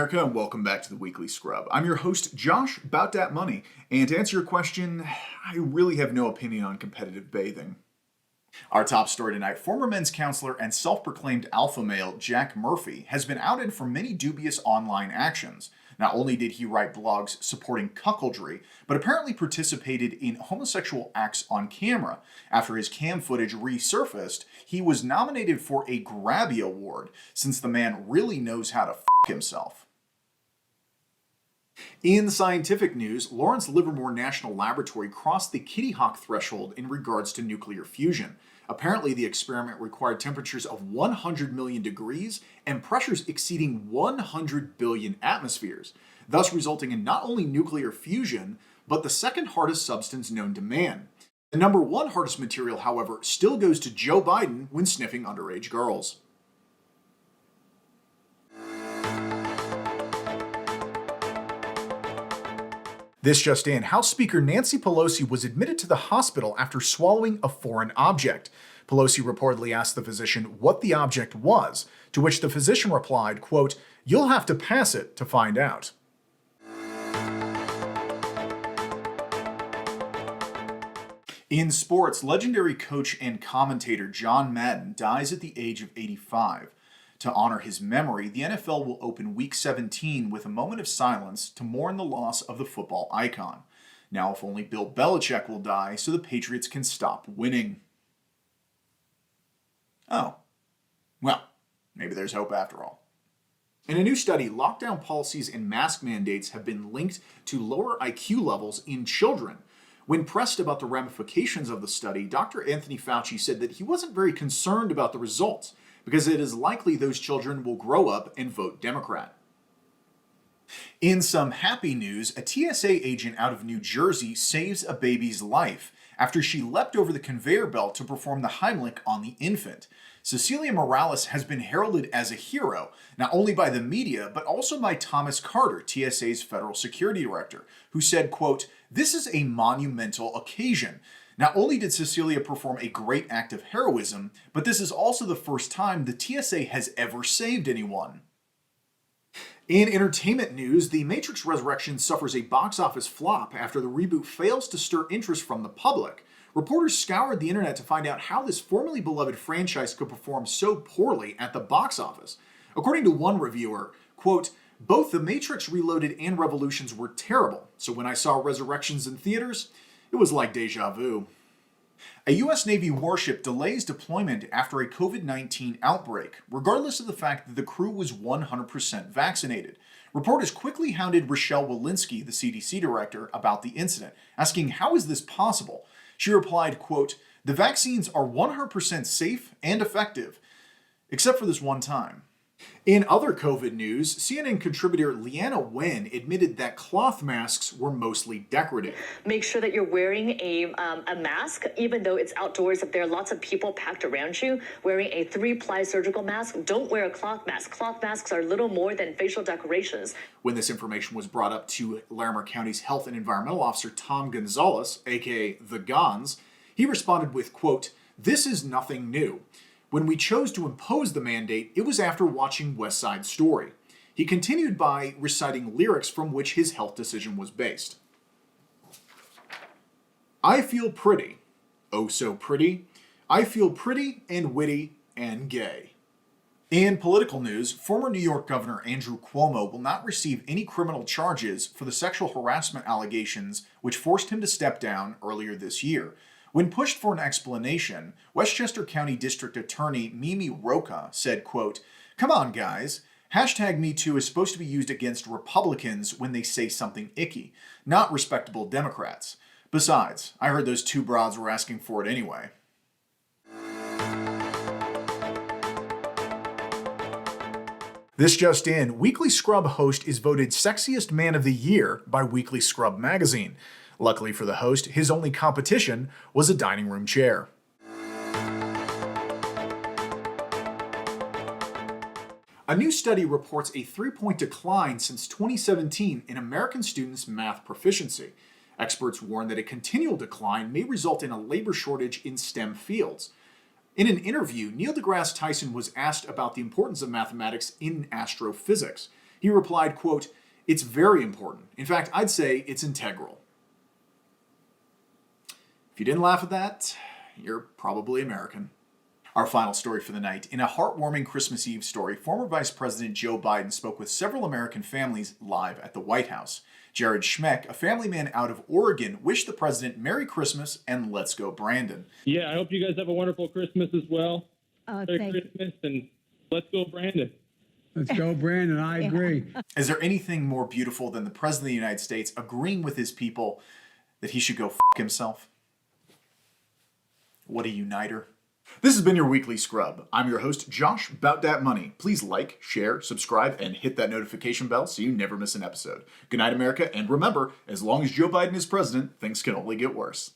America, and welcome back to the Weekly Scrub. I'm your host, Josh, about that money, and to answer your question, I really have no opinion on competitive bathing. Our top story tonight, former men's counselor and self-proclaimed alpha male Jack Murphy has been outed for many dubious online actions. Not only did he write blogs supporting cuckoldry, but apparently participated in homosexual acts on camera. After his cam footage resurfaced, he was nominated for a Grabby Award, since the man really knows how to f*** himself. In scientific news, Lawrence Livermore National Laboratory crossed the Kitty Hawk threshold in regards to nuclear fusion. Apparently, the experiment required temperatures of 100 million degrees and pressures exceeding 100 billion atmospheres, thus resulting in not only nuclear fusion, but the second hardest substance known to man. The number one hardest material, however, still goes to Joe Biden when sniffing underage girls. This just in, House Speaker Nancy Pelosi was admitted to the hospital after swallowing a foreign object. Pelosi reportedly asked the physician what the object was, to which the physician replied, quote, "You'll have to pass it to find out." In sports, legendary coach and commentator John Madden dies at the age of 85. To honor his memory, the NFL will open Week 17 with a moment of silence to mourn the loss of the football icon. Now, if only Bill Belichick will die so the Patriots can stop winning. Oh. Well, maybe there's hope after all. In a new study, lockdown policies and mask mandates have been linked to lower IQ levels in children. When pressed about the ramifications of the study, Dr. Anthony Fauci said that he wasn't very concerned about the results, because it is likely those children will grow up and vote Democrat. In some happy news, a TSA agent out of New Jersey saves a baby's life after she leapt over the conveyor belt to perform the Heimlich on the infant. Cecilia Morales has been heralded as a hero, not only by the media, but also by Thomas Carter, TSA's federal security director, who said, quote, "This is a monumental occasion. Not only did Cecilia perform a great act of heroism, but this is also the first time the TSA has ever saved anyone." In entertainment news, The Matrix Resurrections suffers a box office flop after the reboot fails to stir interest from the public. Reporters scoured the internet to find out how this formerly beloved franchise could perform so poorly at the box office. According to one reviewer, quote, "Both The Matrix Reloaded and Revolutions were terrible, so when I saw Resurrections in theaters, it was like deja vu." A U.S. Navy warship delays deployment after a COVID-19 outbreak, regardless of the fact that the crew was 100% vaccinated. Reporters quickly hounded Rochelle Walensky, the CDC director, about the incident, asking how is this possible? She replied, quote, "The vaccines are 100% safe and effective, except for this one time." In other COVID news, CNN contributor Leanna Wen admitted that cloth masks were mostly decorative. Make sure that you're wearing a mask, even though it's outdoors. If there are lots of people packed around you, wearing a 3-ply surgical mask, don't wear a cloth mask. Cloth masks are little more than facial decorations. When this information was brought up to Larimer County's Health and Environmental Officer Tom Gonzalez, aka The Gons, he responded with, quote, "This is nothing new. When we chose to impose the mandate, it was after watching West Side Story." He continued by reciting lyrics from which his health decision was based. "I feel pretty, oh so pretty. I feel pretty and witty and gay." In political news, former New York Governor Andrew Cuomo will not receive any criminal charges for the sexual harassment allegations which forced him to step down earlier this year. When pushed for an explanation, Westchester County District Attorney Mimi Roca said, quote, "Come on, guys. #MeToo is supposed to be used against Republicans when they say something icky, not respectable Democrats. Besides, I heard those two broads were asking for it anyway." This just in, Weekly Scrub host is voted Sexiest Man of the Year by Weekly Scrub magazine. Luckily for the host, his only competition was a dining room chair. A new study reports a 3-point decline since 2017 in American students' math proficiency. Experts warn that a continual decline may result in a labor shortage in STEM fields. In an interview, Neil deGrasse Tyson was asked about the importance of mathematics in astrophysics. He He replied, quote, "It's very important. In fact, I'd say it's integral." If you didn't laugh at that, you're probably American. Our final story for the night. In a heartwarming Christmas Eve story, former Vice President Joe Biden spoke with several American families live at the White House. Jared Schmeck, a family man out of Oregon, wished the president Merry Christmas and let's go Brandon. Yeah, I hope you guys have a wonderful Christmas as well. Merry Thank Christmas and let's go Brandon. Let's go, Brandon. I agree. Is there anything more beautiful than the president of the United States agreeing with his people that he should go f*** himself? What a uniter. This has been your Weekly Scrub. I'm your host, Josh Bout Dat Money. Please like, share, subscribe, and hit that notification bell so you never miss an episode. Good night, America, and remember, as long as Joe Biden is president, things can only get worse.